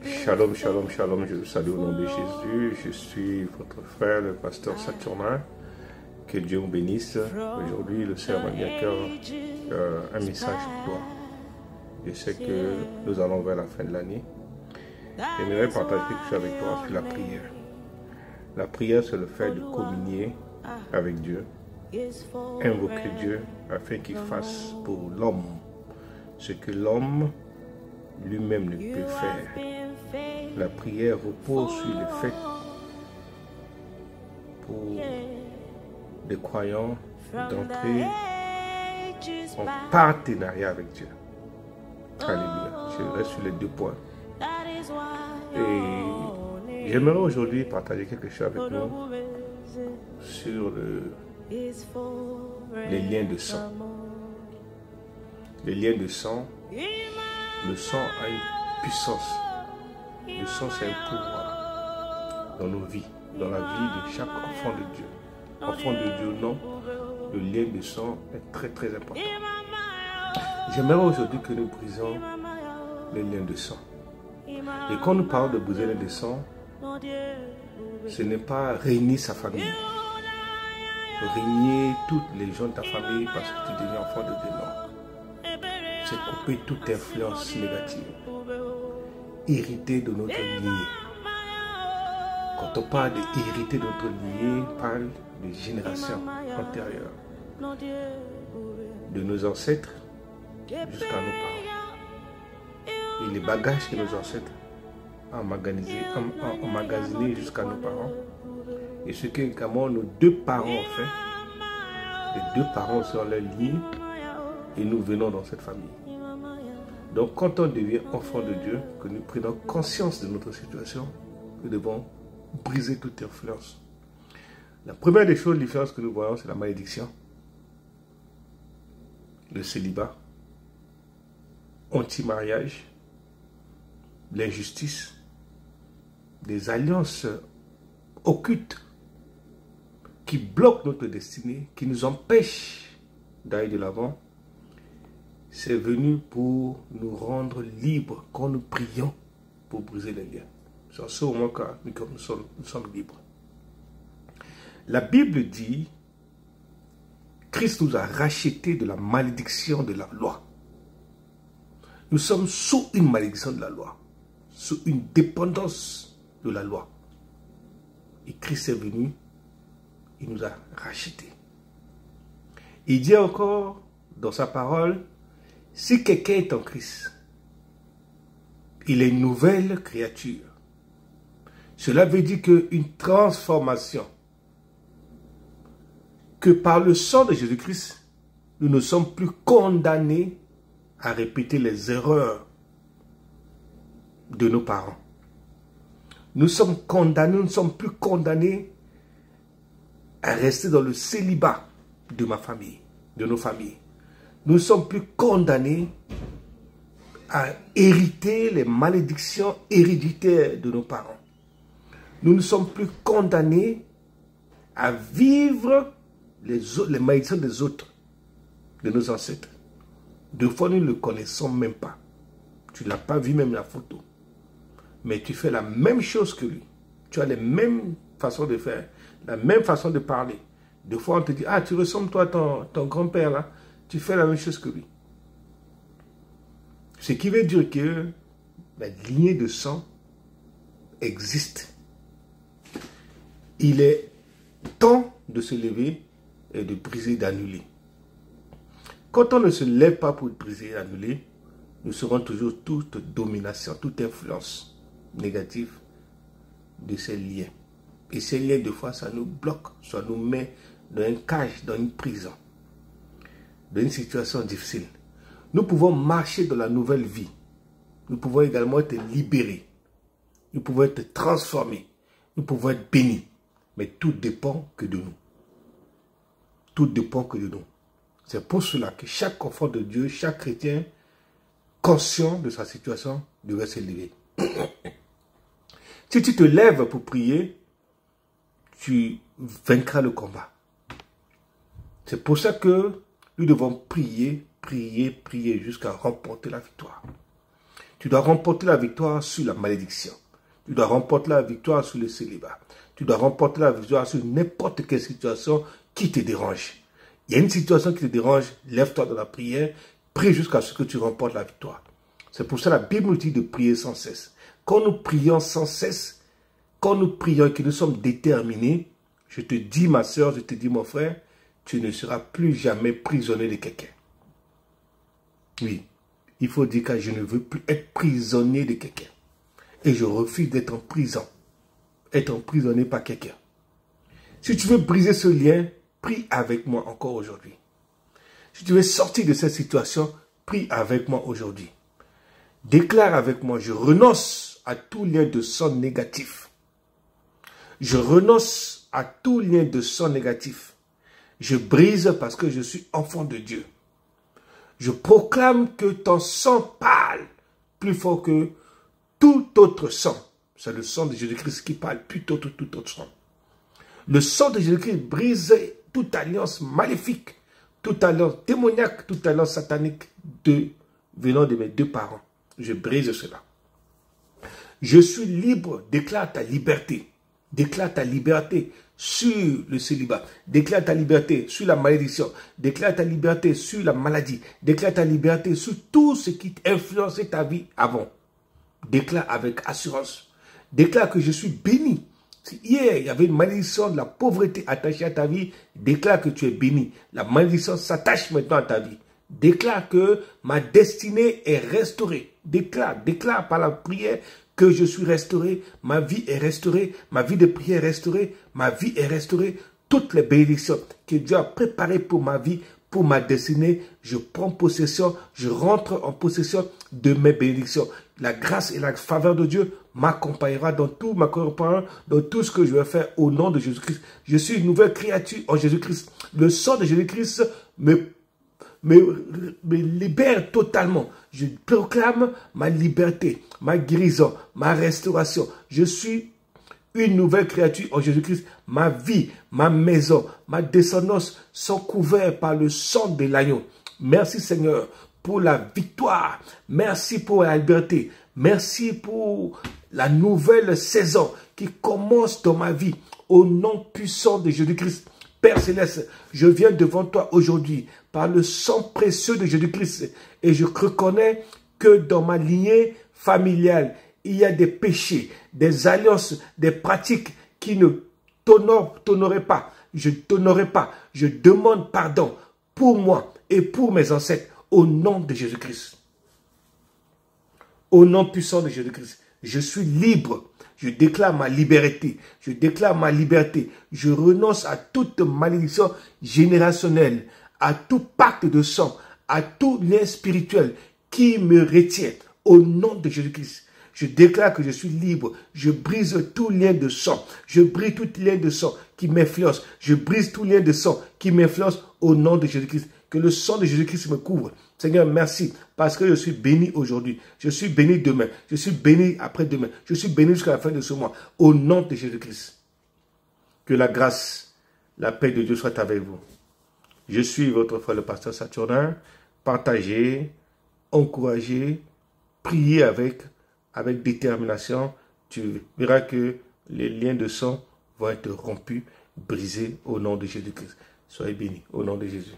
Shalom, shalom, shalom, je vous salue au nom de Jésus. Je suis votre frère, le pasteur Saturnin. Que Dieu vous bénisse. Aujourd'hui, le Seigneur m'a mis à cœur un message pour toi. Je sais que nous allons vers la fin de l'année. J'aimerais partager quelque chose avec toi sur la prière. La prière, c'est le fait de communier avec Dieu, invoquer Dieu afin qu'il fasse pour l'homme ce que l'homme lui-même ne peut faire. La prière repose sur le fait pour les croyants d'entrer en partenariat avec Dieu. Alléluia. Je reste sur les deux points. Et j'aimerais aujourd'hui partager quelque chose avec nous sur les liens de sang. Les liens de sang. Le sang a une puissance. Le sang, c'est un pouvoir dans nos vies, dans la vie de chaque enfant de Dieu. Enfant de Dieu, non. Le lien de sang est très très important. J'aimerais aujourd'hui que nous brisions les liens de sang. Et quand nous parlons de briser les liens de sang, ce n'est pas régner sa famille. Régner toutes les gens de ta famille parce que tu deviens enfant de Dieu, non. C'est couper toute influence négative. Hériter de notre lignée. Quand on parle d'hériter de notre lignée, on parle de générations antérieures. De nos ancêtres jusqu'à nos parents. Et les bagages que nos ancêtres ont emmagasinés jusqu'à nos parents. Et ce que également nos deux parents ont fait. Les deux parents sont leur lignée. Et nous venons dans cette famille. Donc quand on devient enfant de Dieu, que nous prenons conscience de notre situation, nous devons briser toute influence. La première des choses différentes que nous voyons, c'est la malédiction, le célibat, anti-mariage, l'injustice, des alliances occultes qui bloquent notre destinée, qui nous empêchent d'aller de l'avant. C'est venu pour nous rendre libres quand nous prions pour briser les liens. C'est en ce moment que nous sommes libres. La Bible dit, Christ nous a rachetés de la malédiction de la loi. Nous sommes sous une malédiction de la loi, sous une dépendance de la loi. Et Christ est venu, il nous a rachetés. Il dit encore dans sa parole, si quelqu'un est en Christ, il est une nouvelle créature. Cela veut dire qu'une transformation, que par le sang de Jésus-Christ, nous ne sommes plus condamnés à répéter les erreurs de nos parents. Nous sommes condamnés, nous ne sommes plus condamnés à rester dans le célibat de ma famille, de nos familles. Nous ne sommes plus condamnés à hériter les malédictions héréditaires de nos parents. Nous ne sommes plus condamnés à vivre les malédictions des autres, de nos ancêtres. Deux fois, nous ne le connaissons même pas. Tu ne l'as pas vu même la photo. Mais tu fais la même chose que lui. Tu as les mêmes façons de faire, la même façon de parler. Deux fois, on te dit, ah, tu ressembles toi à ton grand-père là. Tu fais la même chose que lui. Ce qui veut dire que la lignée de sang existe. Il est temps de se lever et de briser, d'annuler. Quand on ne se lève pas pour briser et annuler, nous serons toujours toute domination, toute influence négative de ces liens. Et ces liens, des fois, ça nous bloque, ça nous met dans une cage, dans une prison, dans une situation difficile. Nous pouvons marcher dans la nouvelle vie. Nous pouvons également être libérés. Nous pouvons être transformés. Nous pouvons être bénis. Mais tout dépend que de nous. Tout dépend que de nous. C'est pour cela que chaque enfant de Dieu, chaque chrétien, conscient de sa situation, devrait se lever. Si tu te lèves pour prier, tu vaincras le combat. C'est pour ça que nous devons prier, prier, prier jusqu'à remporter la victoire. Tu dois remporter la victoire sur la malédiction. Tu dois remporter la victoire sur le célibat. Tu dois remporter la victoire sur n'importe quelle situation qui te dérange. Il y a une situation qui te dérange, lève-toi dans la prière, prie jusqu'à ce que tu remportes la victoire. C'est pour ça que la Bible nous dit de prier sans cesse. Quand nous prions sans cesse, quand nous prions et que nous sommes déterminés, je te dis ma soeur, je te dis mon frère, tu ne seras plus jamais prisonnier de quelqu'un. Oui, il faut dire que je ne veux plus être prisonnier de quelqu'un. Et je refuse d'être en prison. Être emprisonné par quelqu'un. Si tu veux briser ce lien, prie avec moi encore aujourd'hui. Si tu veux sortir de cette situation, prie avec moi aujourd'hui. Déclare avec moi, je renonce à tout lien de sang négatif. Je renonce à tout lien de sang négatif. Je brise parce que je suis enfant de Dieu. Je proclame que ton sang parle plus fort que tout autre sang. C'est le sang de Jésus-Christ qui parle plutôt que tout autre sang. Le sang de Jésus-Christ brise toute alliance maléfique, toute alliance démoniaque, toute alliance satanique venant de mes deux parents. Je brise cela. Je suis libre, déclare ta liberté. Déclare ta liberté sur le célibat. Déclare ta liberté sur la malédiction. Déclare ta liberté sur la maladie. Déclare ta liberté sur tout ce qui influençait ta vie avant. Déclare avec assurance. Déclare que je suis béni. Si hier, il y avait une malédiction de la pauvreté attachée à ta vie, déclare que tu es béni. La malédiction s'attache maintenant à ta vie. Déclare que ma destinée est restaurée. Déclare par la prière que je suis restauré, ma vie est restaurée, ma vie de prière est restaurée, ma vie est restaurée. Toutes les bénédictions que Dieu a préparées pour ma vie, pour ma destinée, je prends possession, je rentre en possession de mes bénédictions. La grâce et la faveur de Dieu m'accompagnera dans tout dans tout ce que je vais faire au nom de Jésus-Christ. Je suis une nouvelle créature en Jésus-Christ. Le sang de Jésus-Christ me libère totalement. Je proclame ma liberté, ma guérison, ma restauration. Je suis une nouvelle créature en Jésus-Christ. Ma vie, ma maison, ma descendance sont couverts par le sang de l'agneau. Merci Seigneur pour la victoire. Merci pour la liberté. Merci pour la nouvelle saison qui commence dans ma vie. Au nom puissant de Jésus-Christ. Père Céleste, je viens devant toi aujourd'hui par le sang précieux de Jésus-Christ et je reconnais que dans ma lignée familiale, il y a des péchés, des alliances, des pratiques qui ne t'honoraient pas. Je ne t'honorais pas. Je demande pardon pour moi et pour mes ancêtres au nom de Jésus-Christ. Au nom puissant de Jésus-Christ, je suis libre. Je déclare ma liberté. Je déclare ma liberté. Je renonce à toute malédiction générationnelle, à tout pacte de sang, à tout lien spirituel qui me retient. Au nom de Jésus-Christ, je déclare que je suis libre. Je brise tout lien de sang. Je brise tout lien de sang qui m'influence. Je brise tout lien de sang qui m'influence au nom de Jésus-Christ. Que le sang de Jésus-Christ me couvre. Seigneur, merci parce que je suis béni aujourd'hui. Je suis béni demain. Je suis béni après-demain. Je suis béni jusqu'à la fin de ce mois. Au nom de Jésus-Christ. Que la grâce, la paix de Dieu soit avec vous. Je suis votre frère le pasteur Saturnin. Partagez, encouragez, priez avec détermination. Tu verras que les liens de sang vont être rompus, brisés au nom de Jésus-Christ. Soyez bénis au nom de Jésus.